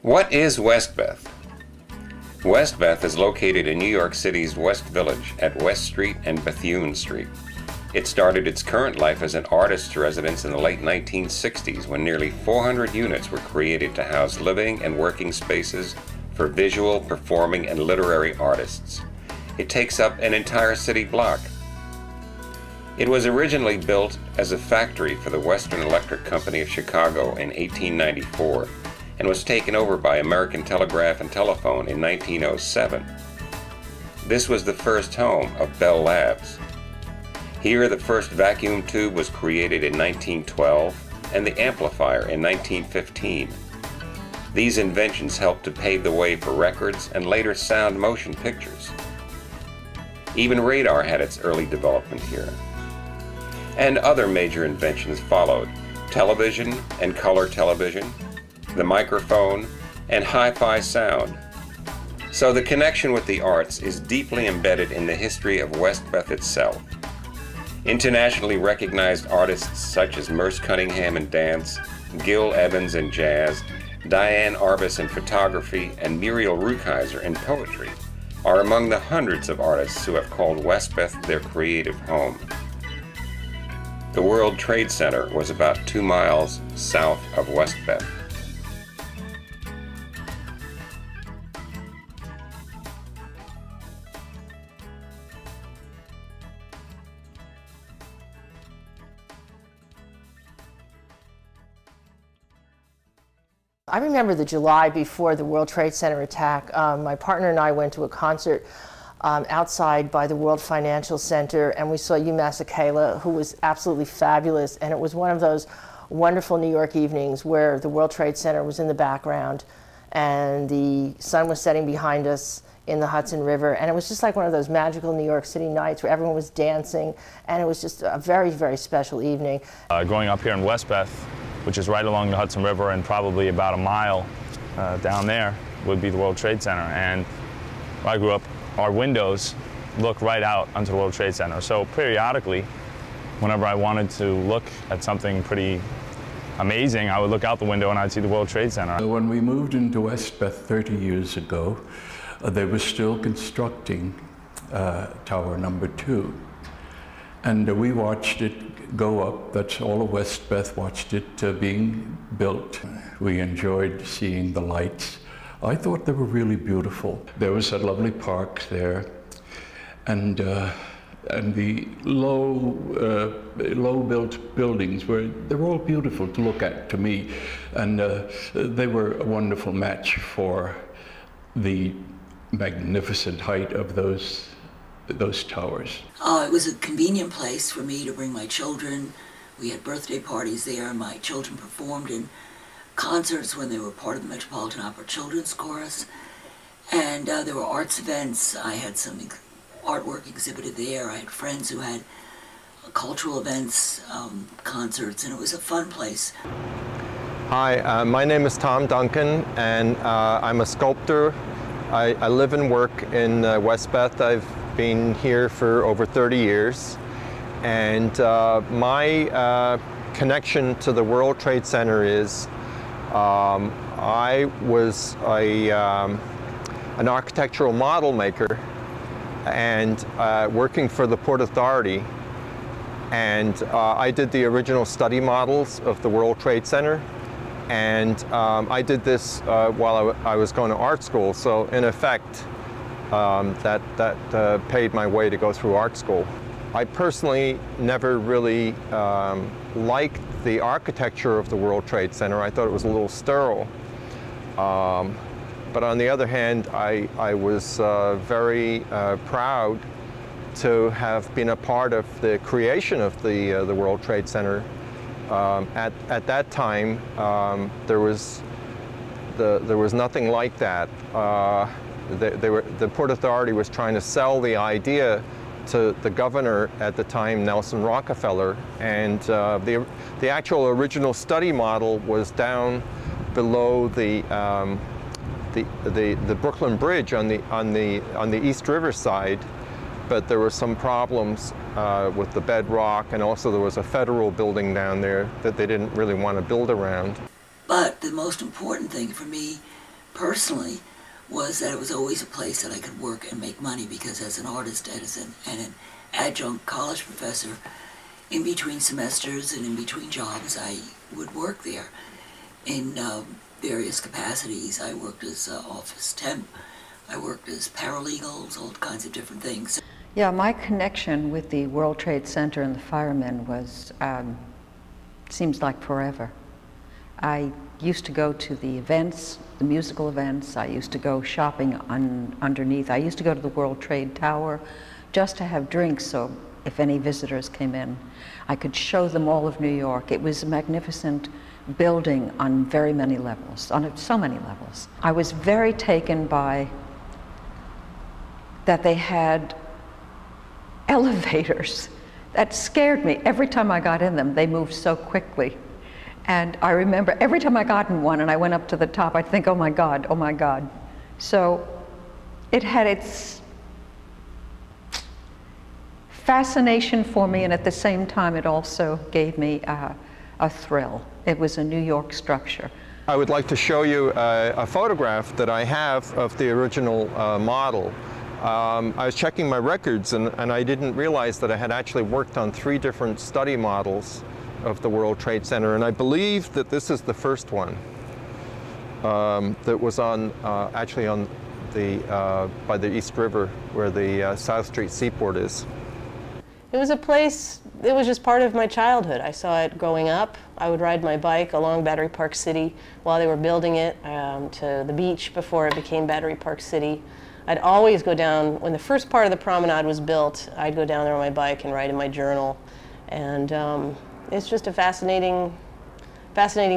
What is Westbeth? Westbeth is located in New York City's West Village at West Street and Bethune Street. It started its current life as an artist's residence in the late 1960s when nearly 400 units were created to house living and working spaces for visual, performing, and literary artists. It takes up an entire city block. It was originally built as a factory for the Western Electric Company of Chicago in 1894 and was taken over by American Telegraph and Telephone in 1907. This was the first home of Bell Labs. Here the first vacuum tube was created in 1912 and the amplifier in 1915. These inventions helped to pave the way for records and later sound motion pictures. Even radar had its early development here. And other major inventions followed: television and color television, the microphone, and hi-fi sound. So the connection with the arts is deeply embedded in the history of Westbeth itself. Internationally recognized artists such as Merce Cunningham in dance, Gil Evans in jazz, Diane Arbus in photography, and Muriel Rukeyser in poetry are among the hundreds of artists who have called Westbeth their creative home. The World Trade Center was about 2 miles south of Westbeth. I remember the July before the World Trade Center attack. My partner and I went to a concert outside by the World Financial Center, and we saw UMass Akela, who was absolutely fabulous. And it was one of those wonderful New York evenings where the World Trade Center was in the background and the sun was setting behind us in the Hudson River. And it was just like one of those magical New York City nights where everyone was dancing, and it was just a very, very special evening. Growing up here in Westbeth, which is right along the Hudson River and probably about a mile down there, would be the World Trade Center. And where I grew up, our windows look right out onto the World Trade Center. So periodically, whenever I wanted to look at something pretty amazing, I would look out the window and I'd see the World Trade Center. When we moved into Westbeth 30 years ago, they were still constructing Tower Number 2. And we watched it go up. That's all of Westbeth watched it being built. We enjoyed seeing the lights. I thought they were really beautiful. There was a lovely park there, and the low-built buildings they were all beautiful to look at to me, and they were a wonderful match for the magnificent height of those towers. Oh, it was a convenient place for me to bring my children. We had birthday parties there, and my children performed in concerts when they were part of the Metropolitan Opera Children's Chorus. And there were arts events. I had some artwork exhibited there. I had friends who had cultural events, concerts, and it was a fun place. Hi, my name is Tom Duncan, and I'm a sculptor. I live and work in Westbeth. I've been here for over 30 years, and my connection to the World Trade Center is I was an architectural model maker and working for the Port Authority, and I did the original study models of the World Trade Center, and I did this while I was going to art school, so in effect that paid my way to go through art school. I personally never really liked the architecture of the World Trade Center. I thought it was a little sterile. But on the other hand, I was very proud to have been a part of the creation of the World Trade Center. At that time, there was nothing like that. The Port Authority was trying to sell the idea to the governor at the time, Nelson Rockefeller, and the actual original study model was down below the Brooklyn Bridge on the East River side, but there were some problems with the bedrock, and also there was a federal building down there that they didn't really want to build around. But the most important thing for me personally was that it was always a place that I could work and make money, because as an artist and an adjunct college professor, in between semesters and in between jobs, I would work there in various capacities. I worked as office temp, I worked as paralegals, all kinds of different things. Yeah, my connection with the World Trade Center and the firemen was, seems like forever. I used to go to the events, the musical events. I used to go shopping underneath. I used to go to the World Trade Tower just to have drinks, so if any visitors came in, I could show them all of New York. It was a magnificent building on very many levels, on so many levels. I was very taken by that they had elevators. That scared me. Every time I got in them, they moved so quickly. And I remember every time I got in one and I went up to the top, I'd think, oh my God, oh my God. So it had its fascination for me, and at the same time it also gave me a thrill. It was a New York structure. I would like to show you a photograph that I have of the original model. I was checking my records and I didn't realize that I had actually worked on 3 different study models of the World Trade Center, and I believe that this is the first one that was on actually on the by the East River, where the South Street Seaport is. It was a place, it was just part of my childhood. I saw it growing up. I would ride my bike along Battery Park City while they were building it to the beach before it became Battery Park City. I'd always go down, when the first part of the promenade was built, I'd go down there on my bike and write in my journal. And it's just a fascinating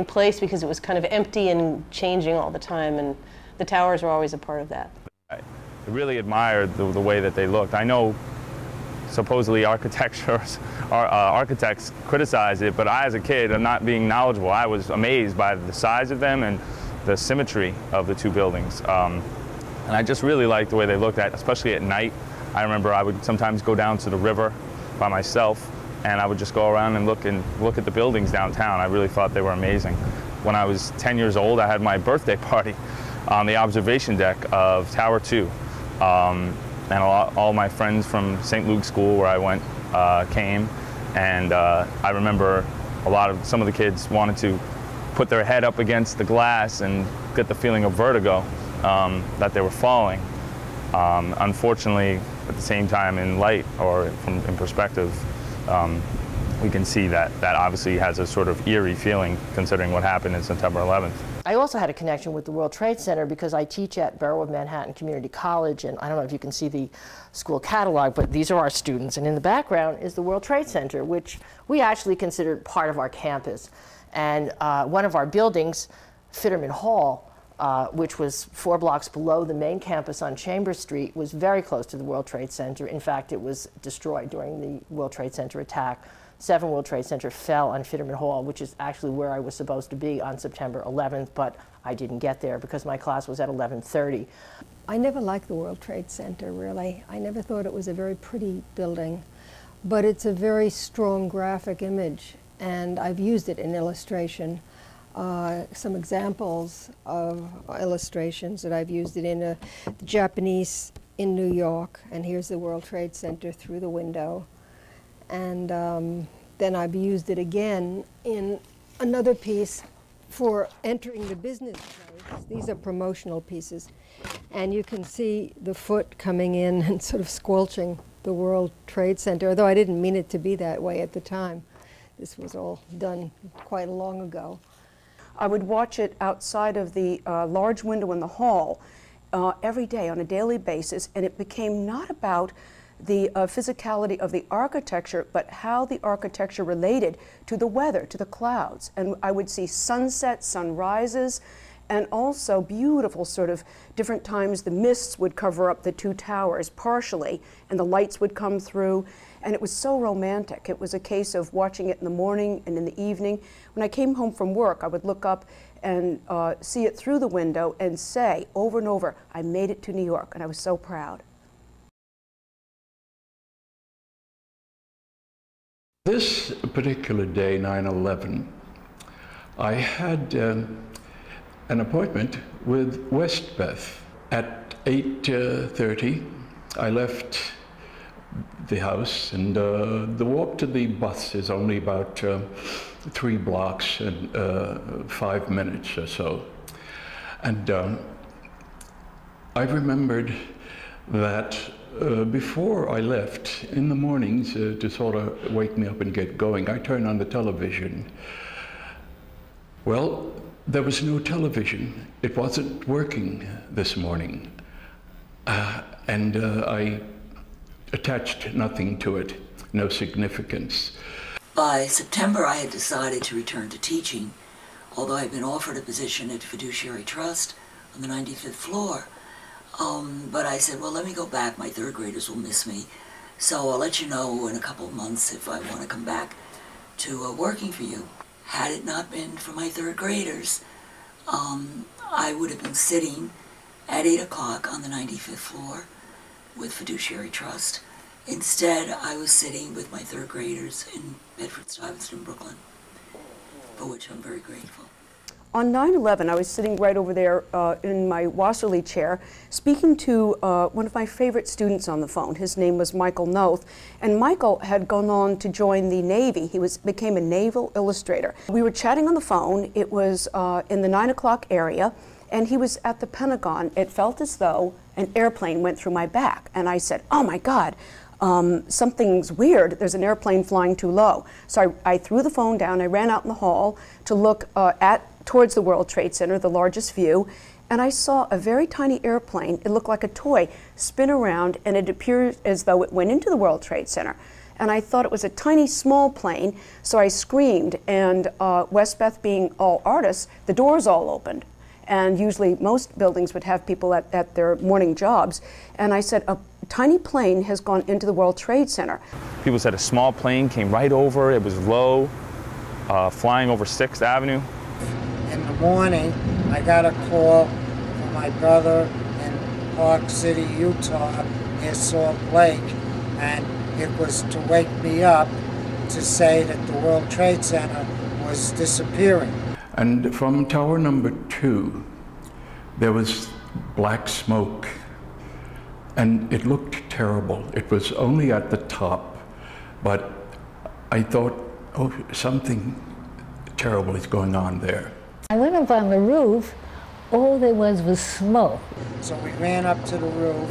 place, because it was kind of empty and changing all the time, and the towers were always a part of that. I really admired the way that they looked. I know supposedly architects criticize it, but I, as a kid, and not being knowledgeable, I was amazed by the size of them and the symmetry of the 2 buildings. And I just really liked the way they looked at, especially at night. I remember I would sometimes go down to the river by myself, and I would just go around and look at the buildings downtown. I really thought they were amazing. When I was 10 years old, I had my birthday party on the observation deck of Tower 2. And all my friends from St. Luke's School, where I went, came, and I remember some of the kids wanted to put their head up against the glass and get the feeling of vertigo, that they were falling. Unfortunately, at the same time, in light, or in perspective, we can see that obviously has a sort of eerie feeling, considering what happened in September 11th. I also had a connection with the World Trade Center because I teach at Borough of Manhattan Community College, and I don't know if you can see the school catalog, but these are our students, and in the background is the World Trade Center, which we actually considered part of our campus. And one of our buildings, Fitterman Hall, which was 4 blocks below the main campus on Chambers Street, was very close to the World Trade Center. In fact, it was destroyed during the World Trade Center attack. 7 World Trade Center fell on Fitterman Hall, which is actually where I was supposed to be on September 11th, but I didn't get there because my class was at 11:30. I never liked the World Trade Center, really. I never thought it was a very pretty building, but it's a very strong graphic image, and I've used it in illustration. Some examples of illustrations that I've used it in the Japanese in New York, and here's the World Trade Center through the window. And then I've used it again in another piece for entering the business place. These are promotional pieces. And you can see the foot coming in and sort of squelching the World Trade Center, although I didn't mean it to be that way at the time. This was all done quite long ago. I would watch it outside of the large window in the hall every day on a daily basis, and it became not about the physicality of the architecture, but how the architecture related to the weather, to the clouds. And I would see sunsets, sunrises, and also beautiful sort of different times the mists would cover up the 2 towers partially, and the lights would come through. And it was so romantic. It was a case of watching it in the morning and in the evening. When I came home from work, I would look up and see it through the window and say over and over, I made it to New York, and I was so proud. This particular day, 9/11, I had an appointment with Westbeth. At 8:30, I left the house, and the walk to the bus is only about 3 blocks and 5 minutes or so. And I remembered that before I left, in the mornings, to sort of wake me up and get going, I turned on the television. Well, there was no television. It wasn't working this morning. And I attached nothing to it, no significance. By September, I had decided to return to teaching, although I had been offered a position at Fiduciary Trust on the 95th floor. But I said, well, let me go back. My third graders will miss me. So I'll let you know in a couple of months if I want to come back to working for you. Had it not been for my third graders, I would have been sitting at 8 o'clock on the 95th floor with Fiduciary Trust. Instead, I was sitting with my third graders in Bedford-Stuyvesant, Brooklyn, for which I'm very grateful. On 9/11, I was sitting right over there in my Wasserly chair, speaking to one of my favorite students on the phone. His name was Michael Noth, and Michael had gone on to join the Navy. He became a naval illustrator. We were chatting on the phone. It was in the 9 o'clock area, and he was at the Pentagon. It felt as though an airplane went through my back, and I said, oh my God, something's weird. There's an airplane flying too low. So I threw the phone down. I ran out in the hall to look towards the World Trade Center, the largest view, and I saw a very tiny airplane. It looked like a toy spin around, and it appeared as though it went into the World Trade Center. And I thought it was a tiny, small plane, so I screamed, and Westbeth being all artists, the doors all opened. And usually most buildings would have people at their morning jobs. And I said, a tiny plane has gone into the World Trade Center. People said a small plane came right over. It was low, flying over 6th Avenue. In the morning, I got a call from my brother in Park City, Utah, near Salt Lake, and it was to wake me up to say that the World Trade Center was disappearing. And from tower number 2, there was black smoke, and it looked terrible. It was only at the top, but I thought, oh, something terrible is going on there. I went up on the roof. All there was smoke. So we ran up to the roof,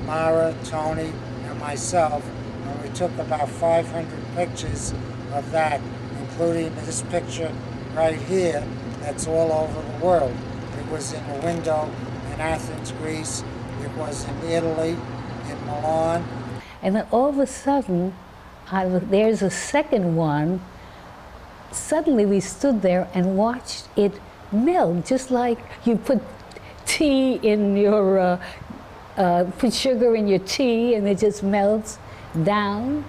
Mara, Tony, and myself, and we took about 500 pictures of that, including this picture right here that's all over the world. It was in a window in Athens, Greece. It was in Italy, in Milan. And then all of a sudden, there's a second one. Suddenly we stood there and watched it melt, just like you put tea in your, put sugar in your tea and it just melts down.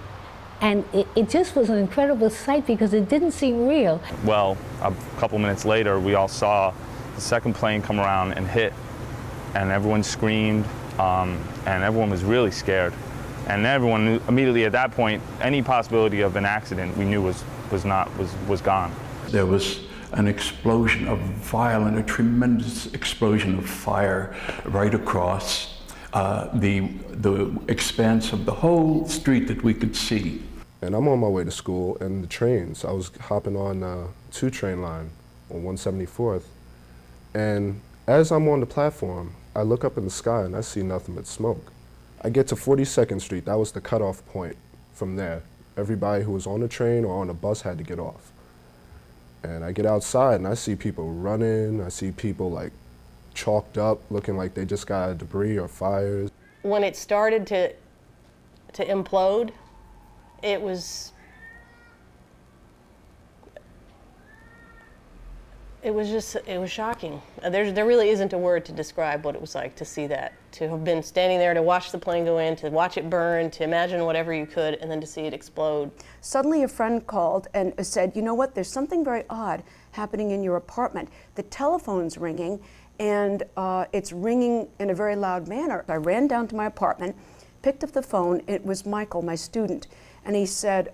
And it just was an incredible sight because it didn't seem real. Well, a couple minutes later, we all saw the second plane come around and hit, and everyone screamed, and everyone was really scared. And everyone knew immediately at that point, any possibility of an accident we knew was gone. There was an explosion of violent, a tremendous explosion of fire right across the expanse of the whole street that we could see. And I'm on my way to school, and the trains, I was hopping on 2 train line on 174th, and as I'm on the platform, I look up in the sky and I see nothing but smoke. I get to 42nd Street, that was the cutoff point. From there, everybody who was on the train or on the bus had to get off. And I get outside and I see people running, I see people like chalked up, looking like they just got debris or fires. When it started to implode, it was shocking. There really isn't a word to describe what it was like to see that, to have been standing there, to watch the plane go in, to watch it burn, to imagine whatever you could, and then to see it explode. Suddenly a friend called and said, you know what, there's something very odd happening in your apartment. The telephone's ringing, and it's ringing in a very loud manner. I ran down to my apartment, picked up the phone. It was Michael, my student, and he said,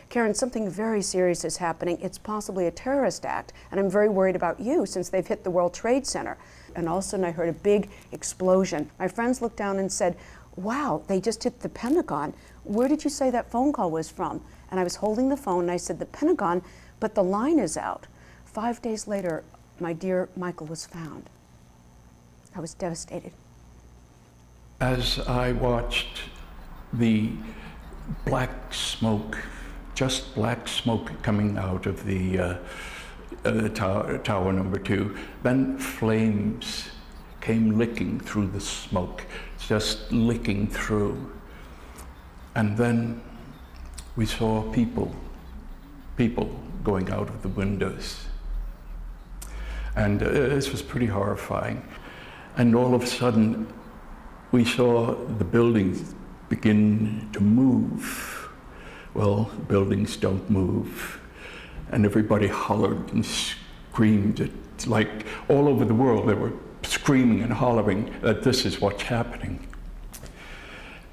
Karen, something very serious is happening. It's possibly a terrorist act, and I'm very worried about you since they've hit the World Trade Center. And all of a sudden I heard a big explosion. My friends looked down and said, wow, they just hit the Pentagon. Where did you say that phone call was from? And I was holding the phone and I said, the Pentagon, but the line is out. 5 days later, my dear Michael was found. I was devastated. As I watched the black smoke, just black smoke coming out of the tower number 2, then flames came licking through the smoke, just licking through. And then we saw people going out of the windows. And this was pretty horrifying. And all of a sudden, we saw the buildings begin to move. Well, buildings don't move. And everybody hollered and screamed. It's like all over the world, they were screaming and hollering that this is what's happening.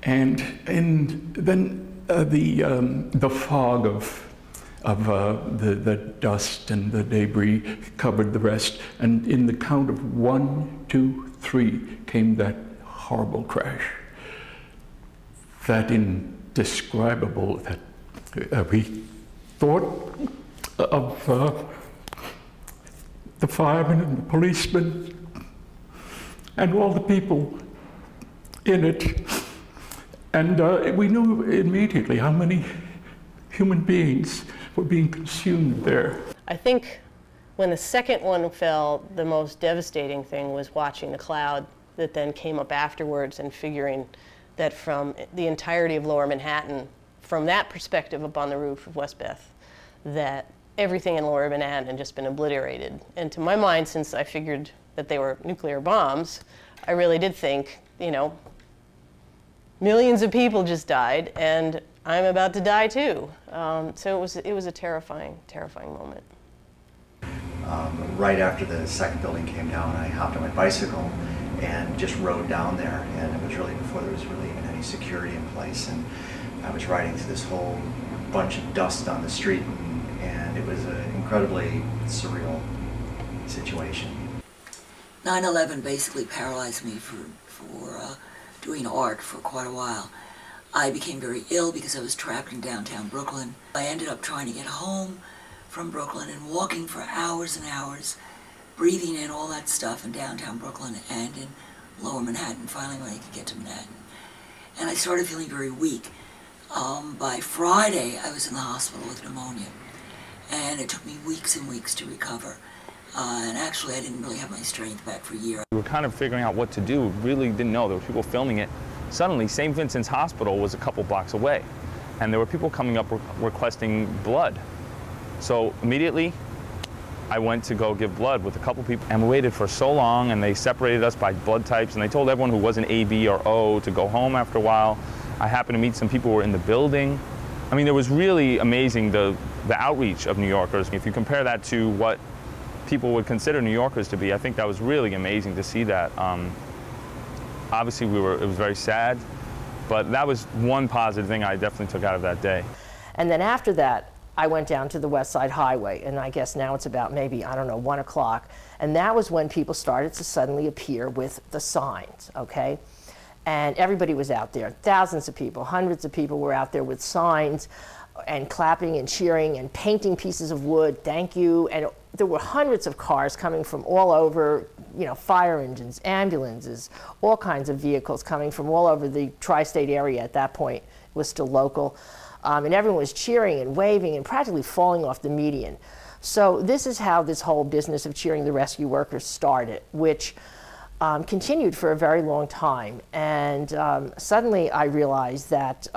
And then the fog of the dust and the debris covered the rest, and in the count of 1, 2, 3 came that horrible crash. That indescribable, that we thought of the firemen and the policemen and all the people in it. And we knew immediately how many human beings were being consumed there. I think when the second one fell, the most devastating thing was watching the cloud that then came up afterwards and figuring that from the entirety of Lower Manhattan, from that perspective up on the roof of Westbeth, that everything in Lower Manhattan had just been obliterated. And to my mind, since I figured that they were nuclear bombs, I really did think, you know, millions of people just died, and I'm about to die too. So it was a terrifying, terrifying moment. Right after the second building came down, I hopped on my bicycle and just rode down there, and it was really before there was really even any security in place, and I was riding through this whole bunch of dust on the street, and it was an incredibly surreal situation. 9/11 basically paralyzed me for doing art for quite a while. I became very ill because I was trapped in downtown Brooklyn. I ended up trying to get home from Brooklyn and walking for hours and hours, breathing in all that stuff in downtown Brooklyn and in Lower Manhattan, finally when I could get to Manhattan. And I started feeling very weak. By Friday, I was in the hospital with pneumonia, and it took me weeks and weeks to recover. And actually, I didn't really have my strength back for a year. We were kind of figuring out what to do. We really didn't know. There were people filming it. Suddenly, St. Vincent's Hospital was a couple blocks away, and there were people coming up requesting blood. So immediately, I went to go give blood with a couple people, and we waited for so long, and they separated us by blood types, and they told everyone who wasn't A, B, or O to go home after a while. I happened to meet some people who were in the building. I mean, it was really amazing, the outreach of New Yorkers. If you compare that to what people would consider New Yorkers to be, I think that was really amazing to see that. Obviously, it was very sad, but that was one positive thing I definitely took out of that day. And then after that, I went down to the West Side Highway, and I guess now it's about maybe, I don't know, 1 o'clock. And that was when people started to suddenly appear with the signs, okay? And everybody was out there. Thousands of people, hundreds of people were out there with signs and clapping and cheering and painting pieces of wood, thank you. And there were hundreds of cars coming from all over, you know, fire engines, ambulances, all kinds of vehicles coming from all over the tri-state area at that point. It was still local. And everyone was cheering and waving and practically falling off the median. So this is how this whole business of cheering the rescue workers started, which continued for a very long time. And suddenly I realized that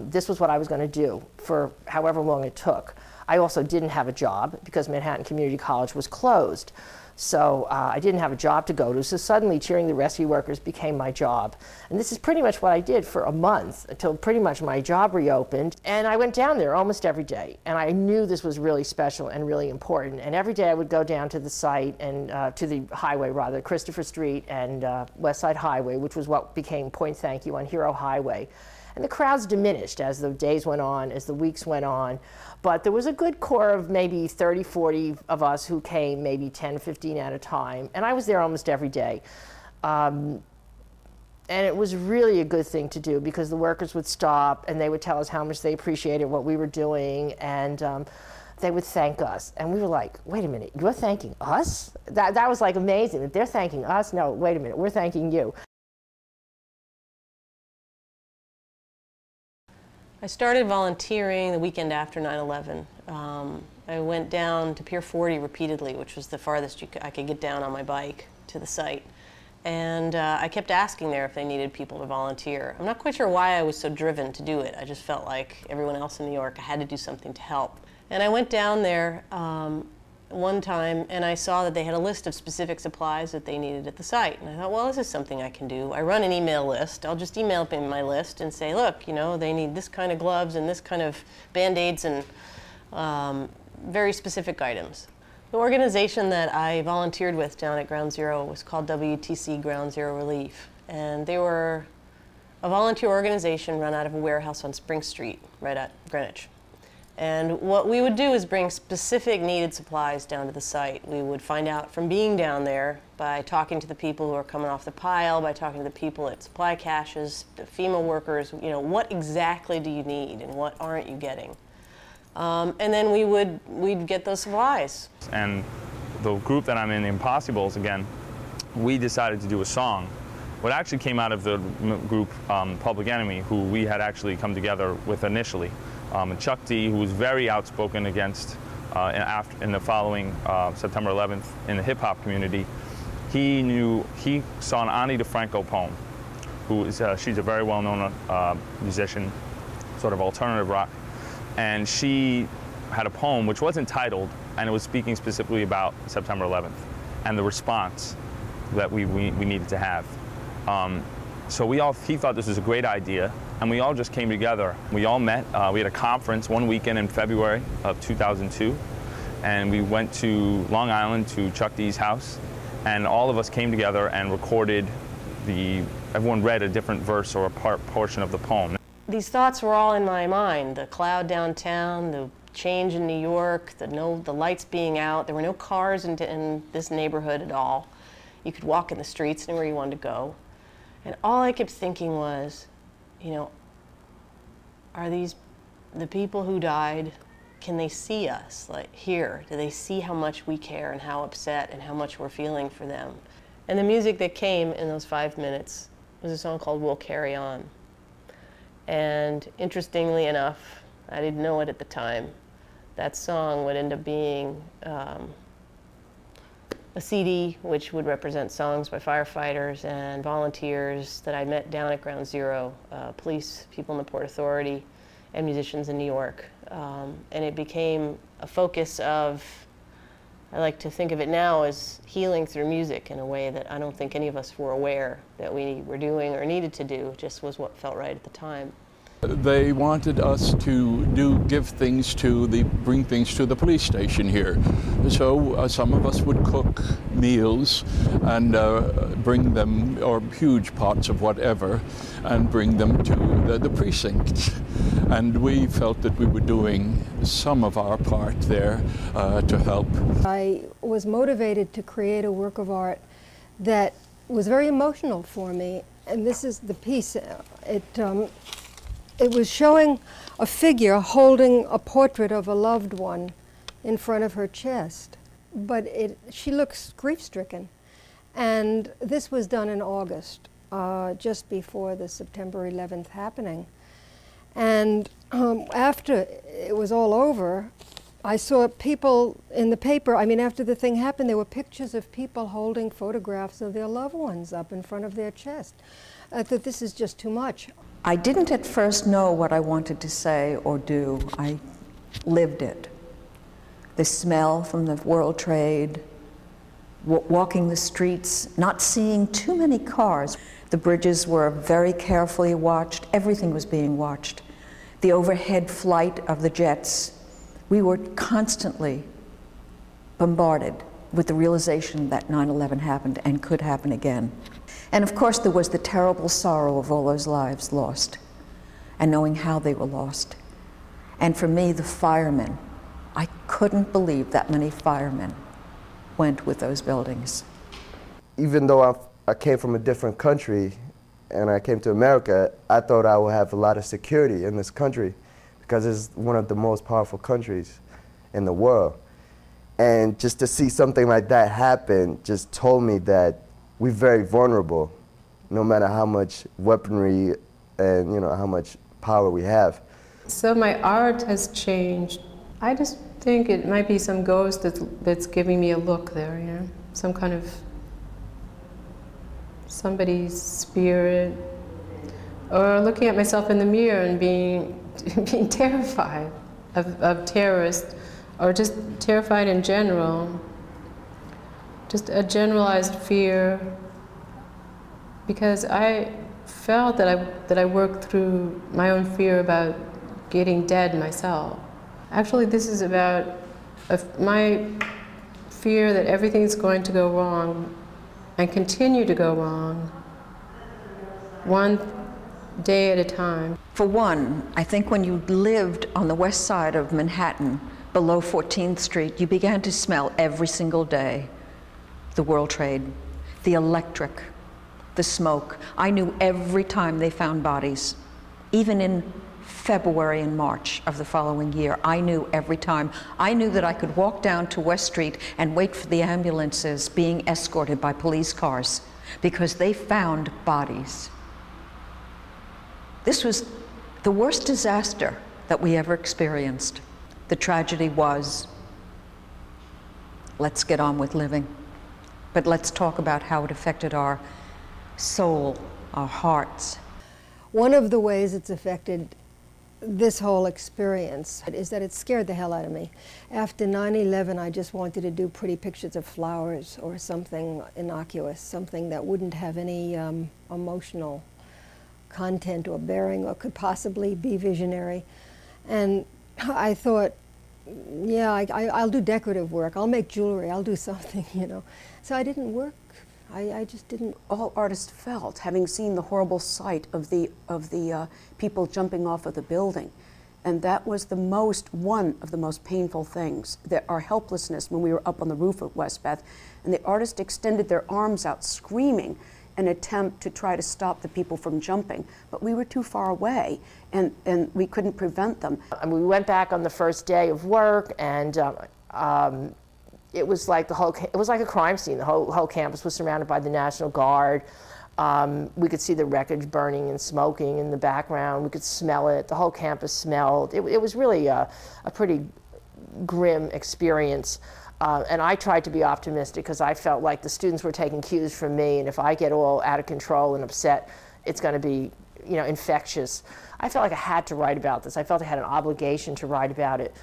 this was what I was going to do for however long it took. I also didn't have a job because Manhattan Community College was closed. So I didn't have a job to go to, so suddenly cheering the rescue workers became my job. And this is pretty much what I did for a month until pretty much my job reopened. And I went down there almost every day. And I knew this was really special and really important. And every day I would go down to the site, and to the highway rather, Christopher Street and West Side Highway, which was what became Point Thank You on Hero Highway. And the crowds diminished as the days went on, as the weeks went on. But there was a good core of maybe 30, 40 of us who came, maybe 10, 15 at a time. And I was there almost every day. And it was really a good thing to do, because the workers would stop and they would tell us how much they appreciated what we were doing. And they would thank us. And we were like, wait a minute, you're thanking us? That was like amazing. That they're thanking us? No, wait a minute, we're thanking you. I started volunteering the weekend after 9/11. I went down to Pier 40 repeatedly, which was the farthest I could get down on my bike to the site. And I kept asking there if they needed people to volunteer. I'm not quite sure why I was so driven to do it. I just felt like everyone else in New York, I had to do something to help. And I went down there one time, and I saw that they had a list of specific supplies that they needed at the site. And I thought, well, this is something I can do. I run an email list. I'll just email them my list and say, look, you know, they need this kind of gloves and this kind of Band-Aids and very specific items. The organization that I volunteered with down at Ground Zero was called WTC Ground Zero Relief. And they were a volunteer organization run out of a warehouse on Spring Street, right at Greenwich. And what we would do is bring specific needed supplies down to the site. We would find out from being down there by talking to the people who are coming off the pile, by talking to the people at supply caches, the FEMA workers, you know, what exactly do you need and what aren't you getting? And then we'd get those supplies. And the group that I'm in, the Impossibles, again, we decided to do a song. What actually came out of the group Public Enemy, who we had actually come together with initially. And Chuck D, who was very outspoken against, in the following September 11th in the hip-hop community, he saw an Ani DeFranco poem, she's a very well-known musician, sort of alternative rock, and she had a poem which wasn't titled, and it was speaking specifically about September 11th and the response that we needed to have. So he thought this was a great idea, and we all just came together. We all met. We had a conference one weekend in February of 2002, and we went to Long Island to Chuck D's house, and all of us came together and recorded everyone read a different verse or a portion of the poem. These thoughts were all in my mind. The cloud downtown, the change in New York, the lights being out. There were no cars in this neighborhood at all. You could walk in the streets anywhere you wanted to go. And all I kept thinking was, you know, are these the people who died, can they see us, like here? Do they see how much we care and how upset and how much we're feeling for them? And the music that came in those 5 minutes was a song called We'll Carry On. And interestingly enough, I didn't know it at the time, that song would end up being a CD which would represent songs by firefighters and volunteers that I met down at Ground Zero, police, people in the Port Authority, and musicians in New York. And it became a focus of, I like to think of it now as healing through music in a way that I don't think any of us were aware that we were doing or needed to do. It just was what felt right at the time. They wanted us to bring things to the police station here. So some of us would cook meals and bring them, or huge pots of whatever, and bring them to the precinct. And we felt that we were doing some of our part there to help. I was motivated to create a work of art that was very emotional for me, and this is the piece. It was showing a figure holding a portrait of a loved one in front of her chest, but she looks grief-stricken. And this was done in August, just before the September 11th happening. And after it was all over, I saw people in the paper, I mean, after the thing happened, there were pictures of people holding photographs of their loved ones up in front of their chest. I thought, this is just too much. I didn't at first know what I wanted to say or do. I lived it. The smell from the World Trade, walking the streets, not seeing too many cars. The bridges were very carefully watched. Everything was being watched. The overhead flight of the jets, we were constantly bombarded with the realization that 9/11 happened and could happen again. And of course there was the terrible sorrow of all those lives lost and knowing how they were lost. And for me, the firemen, I couldn't believe that many firemen went with those buildings. Even though I came from a different country and I came to America, I thought I would have a lot of security in this country because it's one of the most powerful countries in the world. And just to see something like that happen just told me that we're very vulnerable, no matter how much weaponry and how much power we have. So my art has changed. I just think it might be some ghost that's giving me a look there, some kind of somebody's spirit, or looking at myself in the mirror and being terrified of terrorists, or just terrified in general, just a generalized fear, because I felt that I worked through my own fear about getting dead myself. Actually, this is about my fear that everything's going to go wrong and continue to go wrong, one day at a time. For one, I think when you lived on the west side of Manhattan, below 14th Street, you began to smell every single day the World Trade, the electric, the smoke. I knew every time they found bodies, even in February and March of the following year. I knew every time. I knew that I could walk down to West Street and wait for the ambulances being escorted by police cars because they found bodies. This was the worst disaster that we ever experienced. The tragedy was, let's get on with living, but let's talk about how it affected our soul, our hearts. One of the ways it's affected this whole experience is that it scared the hell out of me. After 9/11, I just wanted to do pretty pictures of flowers or something innocuous, something that wouldn't have any emotional content or bearing or could possibly be visionary. And I thought, yeah, I'll do decorative work, I'll make jewelry, I'll do something, So I didn't work. I just didn't. All artists felt, having seen the horrible sight of the people jumping off of the building, and that was one of the most painful things, that our helplessness when we were up on the roof of Westbeth, and the artist extended their arms out screaming an attempt to try to stop the people from jumping, but we were too far away, and we couldn't prevent them. We went back on the first day of work, and it was like it was like a crime scene. The whole campus was surrounded by the National Guard. We could see the wreckage burning and smoking in the background. We could smell it. The whole campus smelled. It was really a pretty grim experience. And I tried to be optimistic because I felt like the students were taking cues from me, and if I get all out of control and upset, it's going to be, infectious. I felt like I had to write about this. I felt I had an obligation to write about it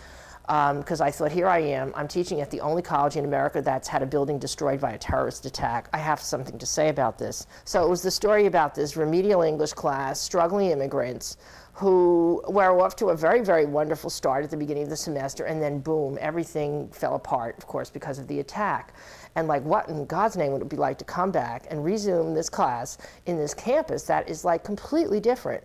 because I thought, here I am, I'm teaching at the only college in America that's had a building destroyed by a terrorist attack. I have something to say about this. So it was the story about this remedial English class, struggling immigrants, who were off to a very, very wonderful start at the beginning of the semester, and then boom, everything fell apart, of course, because of the attack. And like, what in God's name would it be like to come back and resume this class in this campus that is like completely different?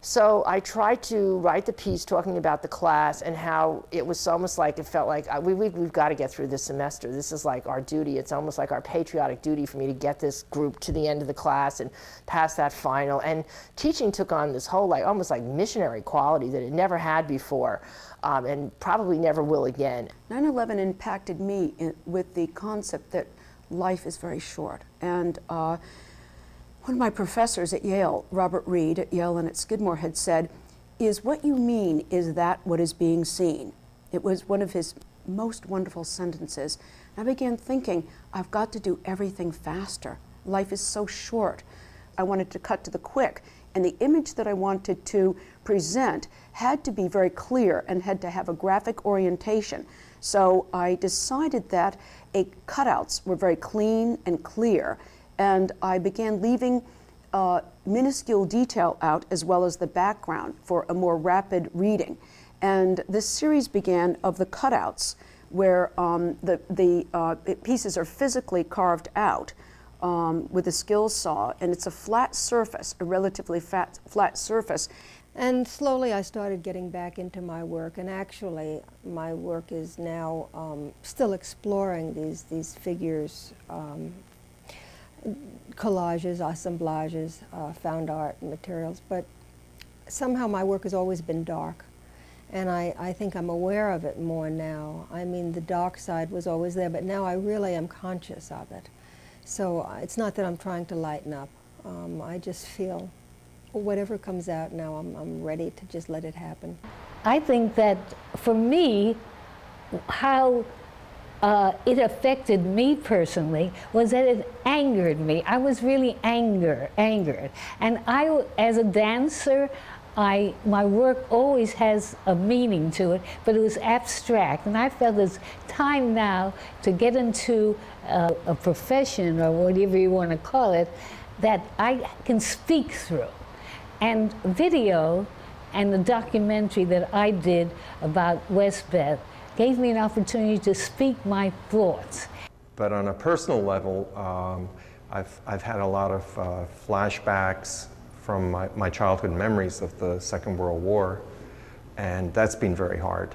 So I tried to write the piece talking about the class and how it was almost like, it felt like we've got to get through this semester. This is like our duty. It's almost like our patriotic duty for me to get this group to the end of the class and pass that final. And teaching took on this whole almost like missionary quality that it never had before and probably never will again. 9/11 impacted me with the concept that life is very short. And one of my professors at Yale, Robert Reed at Yale and at Skidmore, had said, "Is what you mean, is that what is being seen?" It was one of his most wonderful sentences. And I began thinking, I've got to do everything faster. Life is so short. I wanted to cut to the quick. And the image that I wanted to present had to be very clear and had to have a graphic orientation. So I decided that cutouts were very clean and clear, and I began leaving minuscule detail out as well as the background for a more rapid reading. And this series began of the cutouts, where the pieces are physically carved out with a skill saw, and it's a flat surface, a relatively flat surface. And slowly I started getting back into my work, and actually my work is now still exploring these figures, collages, assemblages, found art materials, but somehow my work has always been dark. And I think I'm aware of it more now. I mean, the dark side was always there, but now I really am conscious of it. So it's not that I'm trying to lighten up. I just feel whatever comes out now, I'm ready to just let it happen. I think that for me, how it affected me personally was that it angered me. I was really angered. And I, as a dancer, my work always has a meaning to it, but it was abstract. And I felt it's time now to get into a profession, or whatever you want to call it, that I can speak through. And video and the documentary that I did about Westbeth gave me an opportunity to speak my thoughts. But on a personal level, I've had a lot of flashbacks from my childhood memories of the Second World War, and that's been very hard.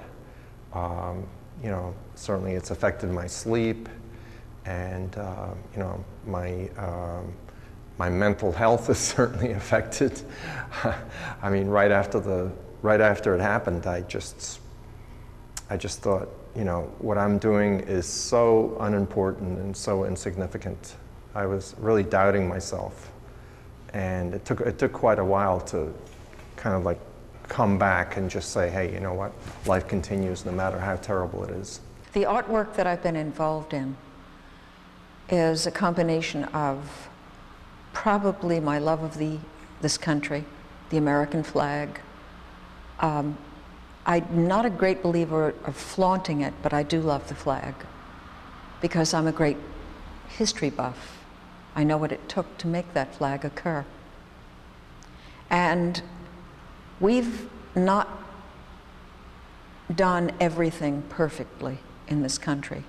You know, certainly it's affected my sleep, and you know, my mental health is certainly affected. I mean, right after it happened, I just thought, you know, what I'm doing is so unimportant and so insignificant. I was really doubting myself, and it took quite a while to kind of like come back and just say, hey, you know what, life continues no matter how terrible it is. The artwork that I've been involved in is a combination of probably my love of this country, the American flag. I'm not a great believer of flaunting it, but I do love the flag because I'm a great history buff. I know what it took to make that flag occur. And we've not done everything perfectly in this country,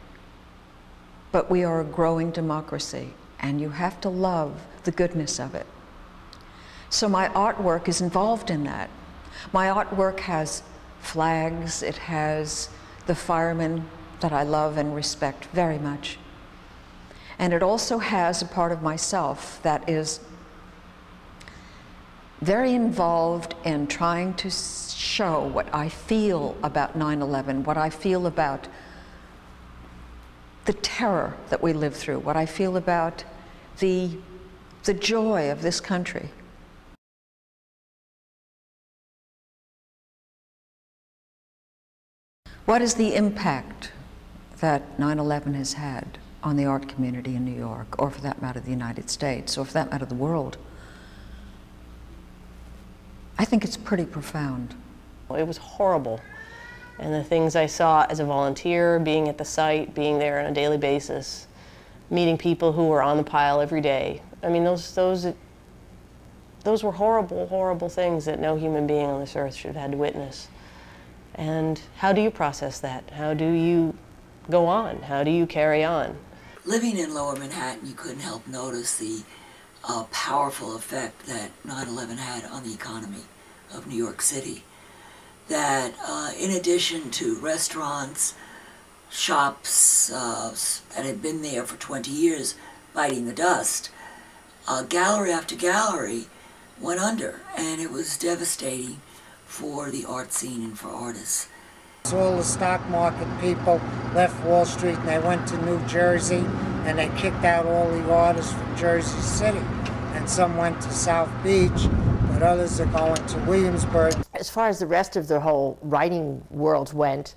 but we are a growing democracy, and you have to love the goodness of it. So my artwork is involved in that. My artwork has flags, it has the firemen that I love and respect very much. And it also has a part of myself that is very involved in trying to show what I feel about 9/11, what I feel about the terror that we lived through, what I feel about the joy of this country. What is the impact that 9/11 has had on the art community in New York, or for that matter, the United States, or for that matter, the world? I think it's pretty profound. It was horrible. And the things I saw as a volunteer, being at the site, being there on a daily basis, meeting people who were on the pile every day. I mean, those were horrible, horrible things that no human being on this earth should have had to witness. And how do you process that? How do you go on? How do you carry on? Living in Lower Manhattan, you couldn't help notice the powerful effect that 9/11 had on the economy of New York City. That in addition to restaurants, shops that had been there for 20 years biting the dust, gallery after gallery went under, and it was devastating for the art scene and for artists. So all the stock market people left Wall Street and they went to New Jersey, and they kicked out all the artists from Jersey City. And some went to South Beach, but others are going to Williamsburg. As far as the rest of the whole writing world went,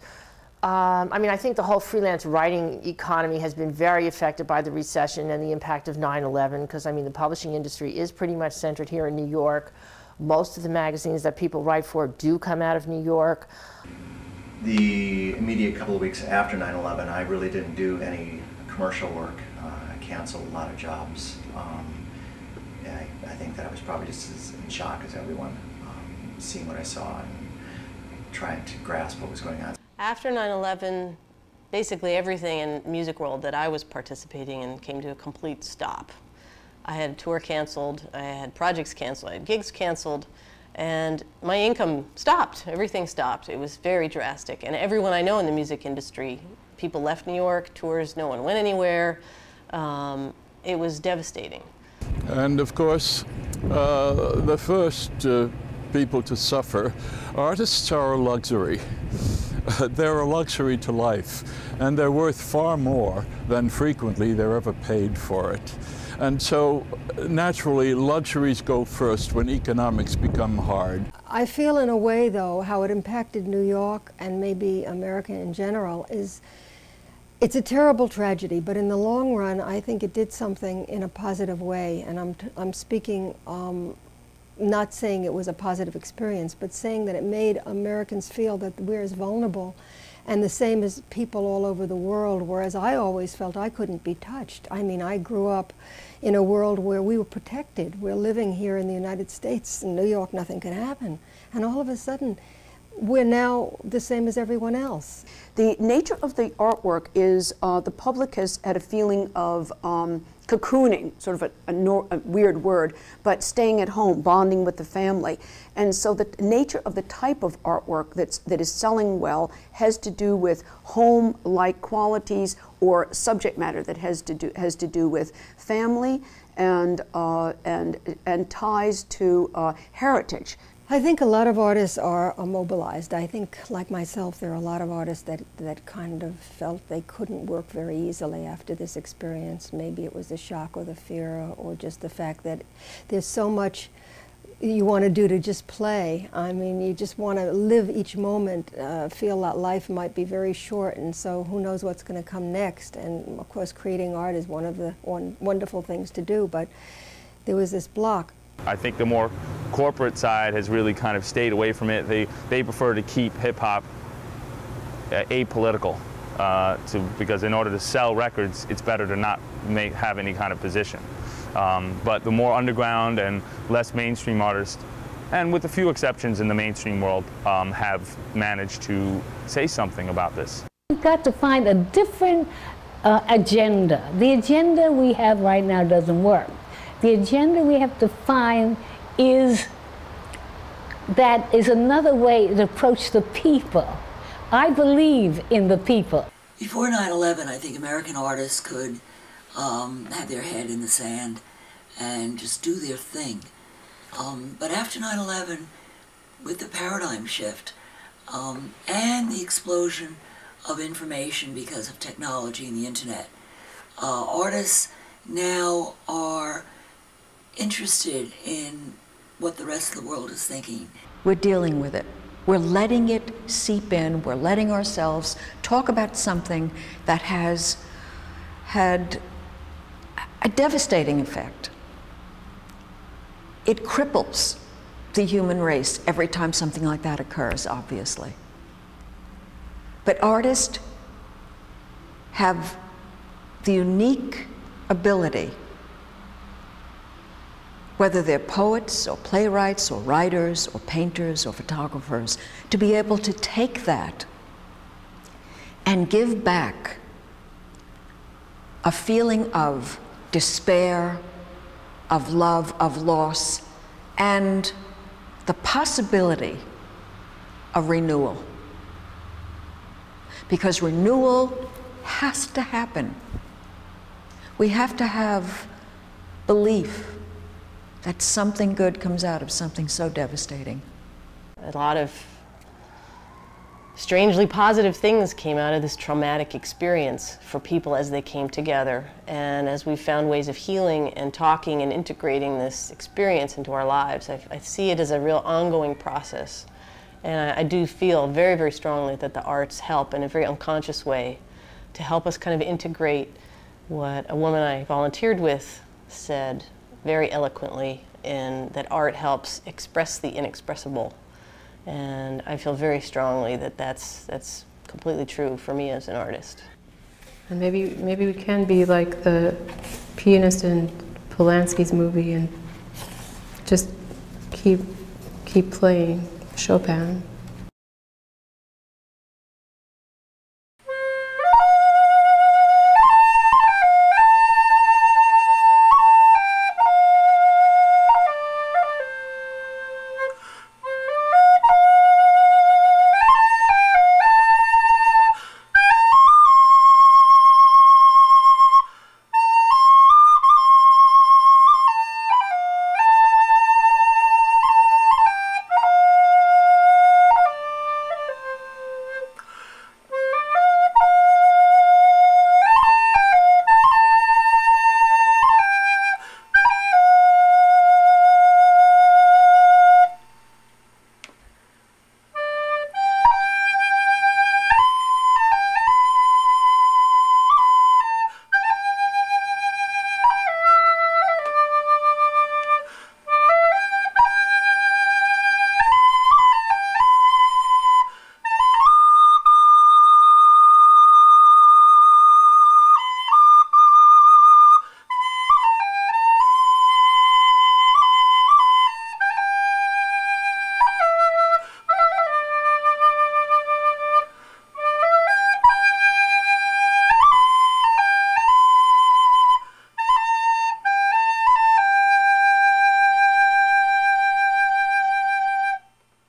I mean, I think the whole freelance writing economy has been very affected by the recession and the impact of 9/11, because, I mean, the publishing industry is pretty much centered here in New York. Most of the magazines that people write for do come out of New York. The immediate couple of weeks after 9/11, I really didn't do any commercial work. I canceled a lot of jobs. I think that I was probably just as in shock as everyone, seeing what I saw and trying to grasp what was going on. After 9/11, basically everything in the music world that I was participating in came to a complete stop. I had a tour canceled, I had projects canceled, I had gigs canceled, and my income stopped. Everything stopped. It was very drastic. And everyone I know in the music industry, people left New York, tours, no one went anywhere. It was devastating. And of course, the first people to suffer, artists are a luxury. They're a luxury to life, and they're worth far more than frequently they're ever paid for it. And so, naturally, luxuries go first when economics become hard. I feel in a way, though, how it impacted New York and maybe America in general is, it's a terrible tragedy, but in the long run, I think it did something in a positive way. And I'm speaking, not saying it was a positive experience, but saying that it made Americans feel that we're as vulnerable and the same as people all over the world, whereas I always felt I couldn't be touched. I mean, I grew up in a world where we were protected. We're living here in the United States. In New York, nothing could happen. And all of a sudden, we're now the same as everyone else. The nature of the artwork is the public has had a feeling of cocooning, sort of a weird word, but staying at home, bonding with the family. And so the nature of the type of artwork that is selling well has to do with home-like qualities or subject matter that has to do with family and ties to heritage. I think a lot of artists are mobilized. I think, like myself, there are a lot of artists that kind of felt they couldn't work very easily after this experience. Maybe it was the shock or the fear or just the fact that there's so much you want to do to just play. I mean, you just want to live each moment, feel that life might be very short, and so who knows what's going to come next. And of course, creating art is one of the wonderful things to do, but there was this block. I think the more corporate side has really kind of stayed away from it. They prefer to keep hip-hop apolitical because in order to sell records, it's better to not have any kind of position. But the more underground and less mainstream artists, and with a few exceptions in the mainstream world, have managed to say something about this. We've got to find a different agenda. The agenda we have right now doesn't work. The agenda we have to find is another way to approach the people. I believe in the people. Before 9/11, I think American artists could have their head in the sand and just do their thing. But after 9/11, with the paradigm shift and the explosion of information because of technology and the internet, artists now are interested in what the rest of the world is thinking. We're dealing with it. We're letting it seep in. We're letting ourselves talk about something that has had a devastating effect. It cripples the human race every time something like that occurs, obviously. But artists have the unique ability, whether they're poets or playwrights or writers or painters or photographers, to be able to take that and give back a feeling of despair, of love, of loss, and the possibility of renewal. Because renewal has to happen. We have to have belief that something good comes out of something so devastating. A lot of strangely positive things came out of this traumatic experience for people as they came together. And as we found ways of healing and talking and integrating this experience into our lives, I see it as a real ongoing process. And I do feel very, very strongly that the arts help in a very unconscious way to help us kind of integrate what a woman I volunteered with said very eloquently, in that art helps express the inexpressible. And I feel very strongly that that's completely true for me as an artist. And maybe we can be like the pianist in Polanski's movie and just keep playing Chopin.